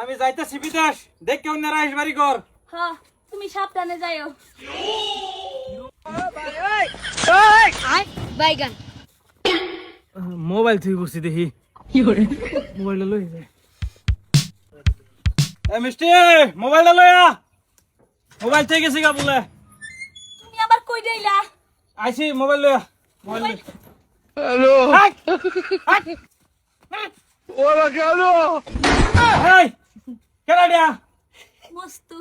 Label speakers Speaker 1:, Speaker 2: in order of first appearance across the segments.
Speaker 1: আমি যাইতেছি বিদেশ, দেখ কেউ না রাইস বাড়ি কর।
Speaker 2: হ্যাঁ তুমি সাবধানে যাইও। বাইগান
Speaker 1: মোবাইল থেকে বসছি দেখি মোবাইলটা লই যায়। মিষ্টি মোবাইলটা লইয়া, মোবাইল থেকে গেছি গা বলে।
Speaker 2: তুমি আবার কই যাইলা?
Speaker 1: আইছি মোবাইল লইয়া। মোবাইল
Speaker 3: হ্যালো ওরা কেন
Speaker 1: এই কেডা দিয়া
Speaker 2: মস্তু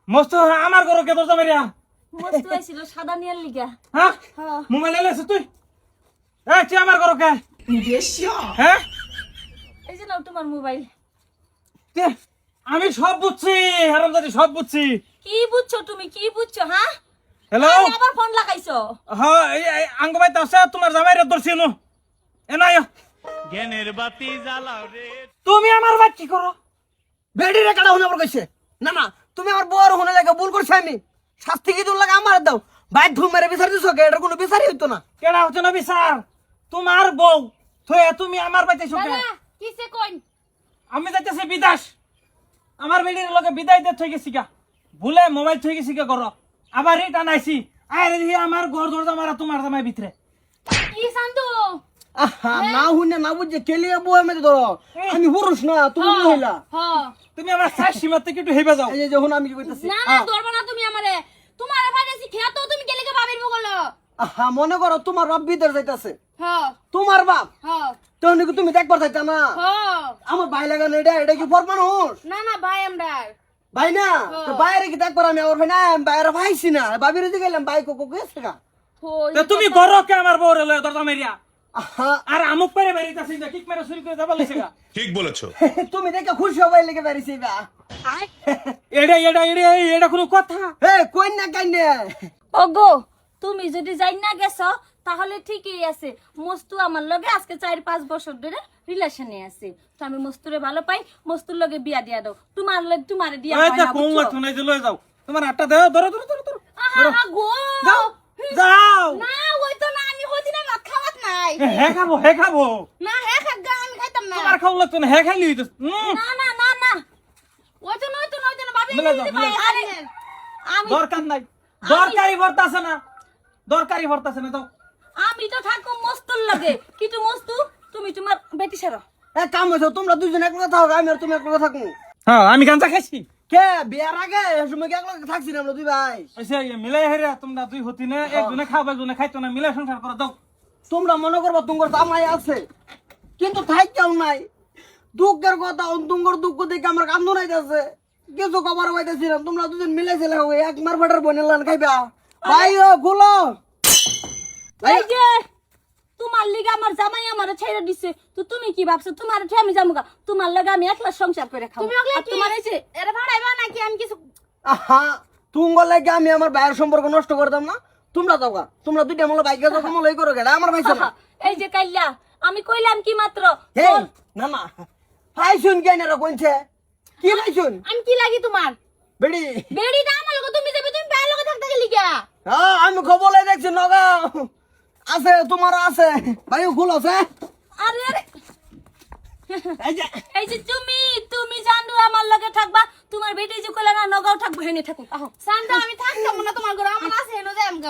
Speaker 1: মস্ত আমার ঘর কে দরজা মারিয়া।
Speaker 2: মস্তু আইছিল সাদা নিয়ার লিগা।
Speaker 1: হ্যাঁ
Speaker 2: হ্যাঁ
Speaker 1: মোবাইল লইছিস তুই? এই তুই আমার ঘর কে? হ্যাঁ
Speaker 2: এই যে নাও তোমার মোবাইল।
Speaker 1: তে, আমি সব বুঝছি, হারামজাদি সব বুঝছি।
Speaker 2: কি বুঝছো তুমি, কি বুঝছো? হ্যাঁ
Speaker 1: হ্যালো
Speaker 2: আরে আবার ফোন লাগাইছো?
Speaker 1: হ্যাঁ এই আঙ্গ ভাই আছে তোমার জামাইরে ধরছি নো এনো আয়।
Speaker 3: জ্ঞানের বাতি জ্বালাও রে।
Speaker 1: তুমি আমার ভাই কি করো?
Speaker 4: বেডি রে কাটা হুনে কইছে না না তুমি আমার বড় হুনে লাগে ভুল করছ। আমি শাস্তি কি দূর লাগে আমার দাও ভাই ধুম মেরে বিচার দিছো কে? এটার কোনো বিচারই হইতো না।
Speaker 1: কেডা হচ্ছে না বিচার? তোমার বউ থয়ে তুমি আমার বাইতে শুকে।
Speaker 2: দাদা কিসে কইন?
Speaker 1: আমি যাইতেছি বিদেশ, আমার বেডির লগে বিদায় দে থই গেছি গা, ভুলে মোবাইল থই গেছি গা করো। আবার রিটার্ন আইছি, আরে দেখি আমার ঘর দরজা মারা তোমার জামাই ভিতরে।
Speaker 2: কি শান্তু?
Speaker 4: আহা না হুনে না বুঝে কেলিয়া বউ আমি ধরো। আমি পুরুষ না তুমি মহিলা।
Speaker 2: হ্যাঁ
Speaker 1: তুমি আমার সাইজ সীমা থেকে একটু হেবে যাও।
Speaker 4: এই যে যখন আমি কি কইতাছি
Speaker 2: না না ধরবা না তুমি আমারে। তোমারে ফাইনাসি খেয়া তো তুমি কেলে কে ভাবির বগলো?
Speaker 4: আহা মনে করো তোমার বাপ বিদেশ যাইতাছে,
Speaker 2: হ্যাঁ
Speaker 4: তোমার বাপ
Speaker 2: হ্যাঁ
Speaker 4: তখন কি তুমি দেখবার চাইতা না?
Speaker 2: হ্যাঁ
Speaker 4: আমার ভাই লাগানো এটা কি ফর মানুষ?
Speaker 2: না না ভাই আমরা
Speaker 4: ভাই না তো বাইরে কি দেখবার আমি আমার ভাই না আমি বাইরে ভাইছি না বাবির দিকে গেলাম ভাই কোকো গেছে গা।
Speaker 1: তা তুমি ঘর কে আমার বউর লগে দরজা মারিয়া?
Speaker 4: আহা
Speaker 1: আর আমুক পেরে বেরিয়েছি না, কিক মেরে চুরি করে যাবা লইছে গা।
Speaker 3: ঠিক বলেছো।
Speaker 4: তুমি দেখে খুশি হবাই লেগে বেরিয়েছি বা।
Speaker 1: এডা এডা এডা এডা কোনো কথা?
Speaker 4: হে কই না কাইনে
Speaker 2: ওগো তুমি যদি যাই না গেছো তাহলে ঠিকই আছে। মস্তু আমার লগে আজকে 4-5 বছর ধরে রিলেশনে আছে। তো আমি মস্তুরে ভালো পাই, মস্তুর লগে বিয়া দিয়া দাও। তোমারে দিয়া
Speaker 1: এই
Speaker 2: হয়
Speaker 1: যা
Speaker 2: না
Speaker 1: কোন
Speaker 2: বুঝছো?
Speaker 1: লাগতো না, যে লয়ে যাও। তোমার আটটা দাও, ধরো ধরো ধরো ধরো।
Speaker 2: আহা গো
Speaker 1: যাও যাও।
Speaker 2: না ওই তো না, আমি হদিনা ভাত খাওয়াত নাই।
Speaker 1: হে খাবো হে খাবো।
Speaker 2: না হে খাগা আমি খাইতাম না।
Speaker 1: তোমার খাও লাগতো না, হে খাইলি হইতো।
Speaker 2: না না না না ওই তো নয় তো ভাবি
Speaker 1: মিলে যাও, মিলে যাও।
Speaker 2: আরে আমি
Speaker 1: দরকার নাই, দরকারি ভর্তা আছে না, দরকারি ভর্তা আছে না দাও।
Speaker 2: আমি তো থাকো মস্তুর লগে, কিন্তু মস্তু তুমি তোমার বেটি সারো।
Speaker 4: এক কাম হইছো তোমরা দুইজন এক কথা থাকো আমি আর তুমি এক কথা থাকো।
Speaker 1: হ্যাঁ আমি গাঞ্জা খাইছি।
Speaker 4: কে বিয়ার আগে এই সময় কি এক লগে থাকছি না আমরা দুই ভাই?
Speaker 1: আচ্ছা মিলাই হেরে তোমরা দুই হতি না, একজনে খাও একজনে খাইতো না, মিলাই সংসার করে দাও।
Speaker 4: তোমরা মনে করবা তোমার জামাই আছে কিন্তু থাইকেও নাই। দুঃখের কথা তুঙ্গর দুঃখ দেখে আমার কান্দু নাইতেছে, কিছু খবর পাইতেছিলাম তোমরা দুজন মিলাইছিলে এক মার ফাটার বনের লান খাইবা। ভাই ও গুলো
Speaker 2: এই যে তোমার লিগে আমার জামাই আমারে ছেড়ে দিছে, তো তুমি কি ভাবছো তোমার ঠে আমি যামুগা? তোমার লগে আমি একলা সংসার করে খাবো। আর তোমার এই যে এরা ভাড়াইবা নাকি আমি কিছু?
Speaker 4: আহা তুঙ্গর লাগে আমি আমার ভাইয়ের সম্পর্ক নষ্ট করতাম না। তোমরা যাও গা, তোমরা দুইটা মলে বাইকে যাও তোমরা লই করো গেলা আমার ভাই না।
Speaker 2: এই যে কাইল্লা আমি কইলাম কি মাত্র
Speaker 4: হে না না ভাই শুন কেন এরা কোনছে কি ভাই শুন
Speaker 2: আমি কি লাগি তোমার
Speaker 4: বেড়ি
Speaker 2: বেড়ি না আমার লগে তুমি যাবে, তুমি ভাই লগে থাকতে গেলি গা?
Speaker 4: হ্যাঁ আমি খবর লাই দেখছি নগা আছে তোমার আছে ভাই ফুল আছে।
Speaker 2: আরে আরে
Speaker 4: এই যে
Speaker 2: এই যে তুমি জানো আমার লগে থাকবা, তোমার বেটি যে কইলা না নগাও থাকবো হেনে থাকুক। আহো শান্ত আমি থাকতাম না তোমার ঘরে, আমার আছে হেনো যাই আমি।